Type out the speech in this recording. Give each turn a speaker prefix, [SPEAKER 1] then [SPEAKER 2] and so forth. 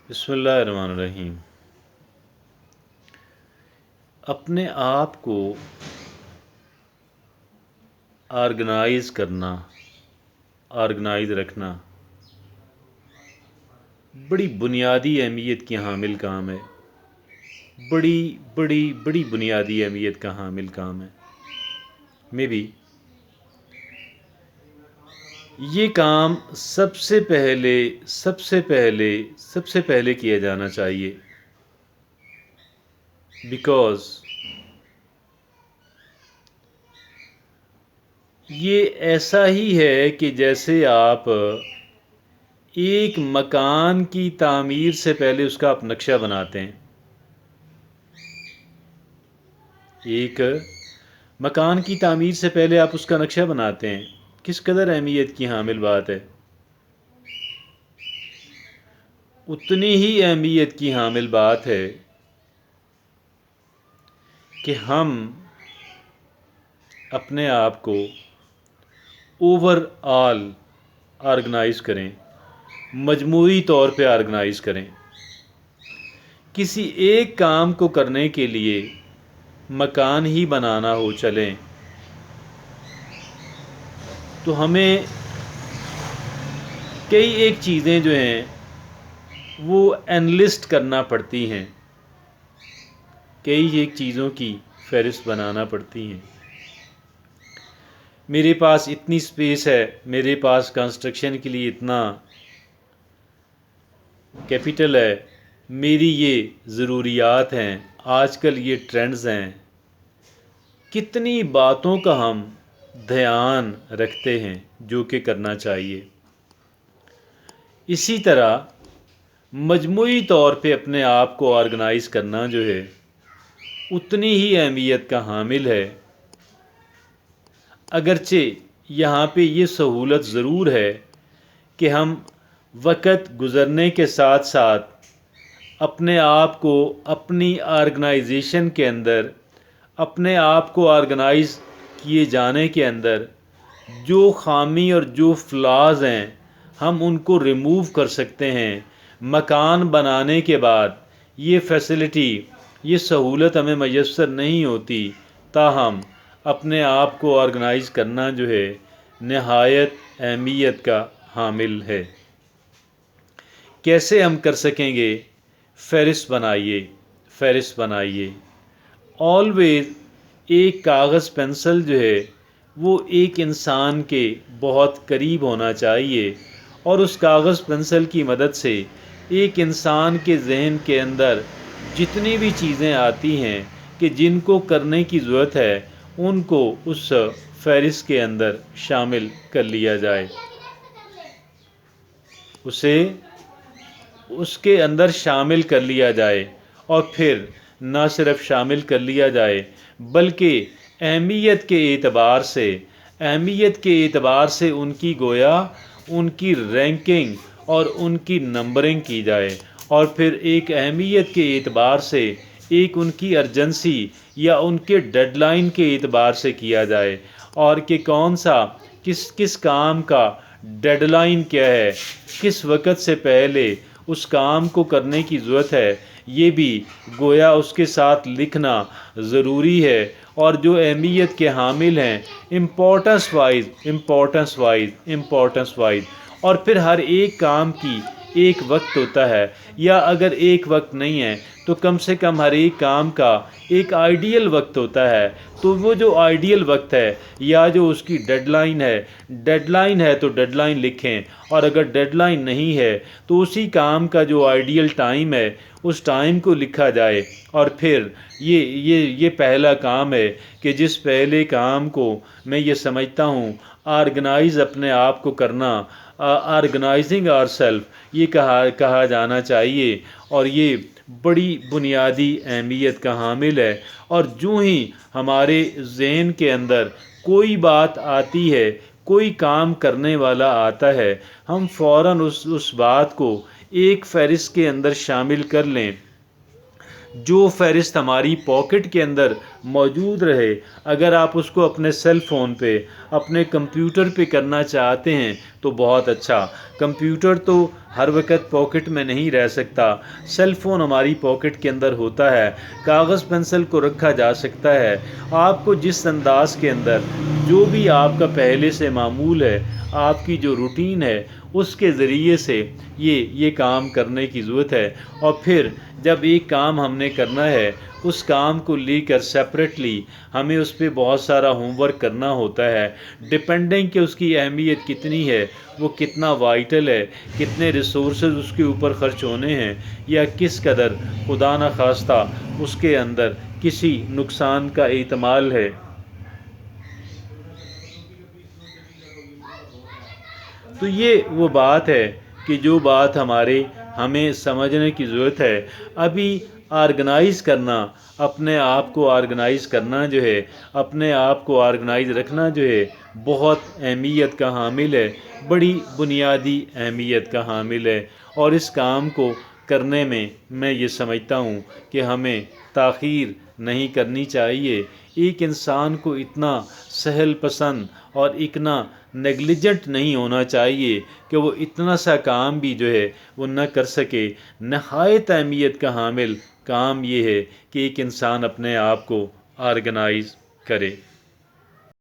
[SPEAKER 1] بسم اللہ الرحمن الرحیم۔ اپنے آپ کو آرگنائز کرنا، آرگنائز رکھنا بڑی بنیادی اہمیت کی حامل کام ہے۔ بڑی بڑی بڑی بنیادی اہمیت کا حامل کام ہے۔ میں بھی یہ کام سب سے پہلے کیا جانا چاہیے، بیکاز یہ ایسا ہی ہے کہ جیسے آپ ایک مکان کی تعمیر سے پہلے اس کا آپ نقشہ بناتے ہیں۔ ایک مکان کی تعمیر سے پہلے آپ اس کا نقشہ بناتے ہیں، کس قدر اہمیت کی حامل بات ہے۔ اتنی ہی اہمیت کی حامل بات ہے کہ ہم اپنے آپ کو اوور آل آرگنائز کریں، مجموعی طور پہ آرگنائز کریں۔ کسی ایک کام کو کرنے کے لیے مکان ہی بنانا ہو چلیں تو ہمیں کئی ایک چیزیں جو ہیں وہ انلسٹ کرنا پڑتی ہیں، کئی ایک چیزوں کی فہرست بنانا پڑتی ہیں۔ میرے پاس اتنی سپیس ہے، میرے پاس کنسٹرکشن کے لیے اتنا کیپٹل ہے، میری یہ ضروریات ہیں، آج کل یہ ٹرینڈز ہیں۔ کتنی باتوں کا ہم دھیان رکھتے ہیں جو کہ کرنا چاہیے۔ اسی طرح مجموعی طور پہ اپنے آپ کو آرگنائز کرنا جو ہے اتنی ہی اہمیت کا حامل ہے، اگرچہ یہاں پہ یہ سہولت ضرور ہے کہ ہم وقت گزرنے کے ساتھ ساتھ اپنے آپ کو اپنی آرگنائزیشن کے اندر، اپنے آپ کو آرگنائز کیے جانے کے اندر جو خامی اور جو فلاز ہیں ہم ان کو ریموو کر سکتے ہیں۔ مکان بنانے کے بعد یہ فیسلٹی، یہ سہولت ہمیں میسر نہیں ہوتی، تاہم اپنے آپ کو آرگنائز کرنا جو ہے نہایت اہمیت کا حامل ہے۔ کیسے ہم کر سکیں گے؟ فہرست بنائیے۔ آلویز ایک کاغذ پینسل جو ہے وہ ایک انسان کے بہت قریب ہونا چاہیے، اور اس کاغذ پینسل کی مدد سے ایک انسان کے ذہن کے اندر جتنی بھی چیزیں آتی ہیں کہ جن کو کرنے کی ضرورت ہے ان کو اس فہرست کے اندر شامل کر لیا جائے، اسے اس کے اندر شامل کر لیا جائے، اور پھر نہ صرف شامل کر لیا جائے بلکہ اہمیت کے اعتبار سے ان کی گویا ان کی رینکنگ اور ان کی نمبرنگ کی جائے، اور پھر ایک اہمیت کے اعتبار سے ایک ان کی ارجنسی یا ان کے ڈیڈ لائن کے اعتبار سے کیا جائے، اور کہ کون سا کس کام کا ڈیڈ لائن کیا ہے، کس وقت سے پہلے اس کام کو کرنے کی ضرورت ہے، یہ بھی گویا اس کے ساتھ لکھنا ضروری ہے۔ اور جو اہمیت کے حامل ہیں امپورٹنس وائز، اور پھر ہر ایک کام کی ایک وقت ہوتا ہے، یا اگر ایک وقت نہیں ہے تو کم سے کم ہر ایک کام کا ایک آئیڈیل وقت ہوتا ہے، تو وہ جو آئیڈیل وقت ہے یا جو اس کی ڈیڈ لائن ہے تو ڈیڈ لائن لکھیں، اور اگر ڈیڈ لائن نہیں ہے تو اسی کام کا جو آئیڈیل ٹائم ہے اس ٹائم کو لکھا جائے۔ اور پھر یہ پہلا کام ہے کہ جس پہلے کام کو میں یہ سمجھتا ہوں آرگنائز اپنے آپ کو کرنا، آرگنائزنگ آور سیلف، یہ کہا جانا چاہیے، اور یہ بڑی بنیادی اہمیت کا حامل ہے۔ اور جو ہی ہمارے ذہن کے اندر کوئی بات آتی ہے، کوئی کام کرنے والا آتا ہے، ہم فوراً اس بات کو ایک فہرست کے اندر شامل کر لیں، جو فہرست ہماری پاکٹ کے اندر موجود رہے، اگر آپ اس کو اپنے سیل فون پہ، اپنے کمپیوٹر پہ کرنا چاہتے ہیں تو بہت اچھا۔ کمپیوٹر تو ہر وقت پاکٹ میں نہیں رہ سکتا، سیل فون ہماری پاکٹ کے اندر ہوتا ہے، کاغذ پنسل کو رکھا جا سکتا ہے۔ آپ کو جس انداز کے اندر جو بھی آپ کا پہلے سے معمول ہے، آپ کی جو روٹین ہے، اس کے ذریعے سے یہ کام کرنے کی ضرورت ہے۔ اور پھر جب ایک کام ہم نے کرنا ہے، اس کام کو لے کر سیپریٹلی ہمیں اس پہ بہت سارا ہوم ورک کرنا ہوتا ہے، ڈپینڈنگ کہ اس کی اہمیت کتنی ہے، وہ کتنا وائٹل ہے، کتنے ریسورسز اس کے اوپر خرچ ہونے ہیں، یا کس قدر خدا نخواستہ اس کے اندر کسی نقصان کا احتمال ہے۔ تو یہ وہ بات ہے کہ جو بات ہمیں سمجھنے کی ضرورت ہے۔ ابھی آرگنائز کرنا، اپنے آپ کو آرگنائز کرنا جو ہے، اپنے آپ کو آرگنائز رکھنا جو ہے، بہت اہمیت کا حامل ہے، بڑی بنیادی اہمیت کا حامل ہے۔ اور اس کام کو کرنے میں یہ سمجھتا ہوں کہ ہمیں تاخیر نہیں کرنی چاہیے۔ ایک انسان کو اتنا سہل پسند اور اتنا نیگلیجنٹ نہیں ہونا چاہیے کہ وہ اتنا سا کام بھی جو ہے وہ نہ کر سکے۔ نہایت اہمیت کا حامل کام یہ ہے کہ ایک انسان اپنے آپ کو آرگنائز کرے۔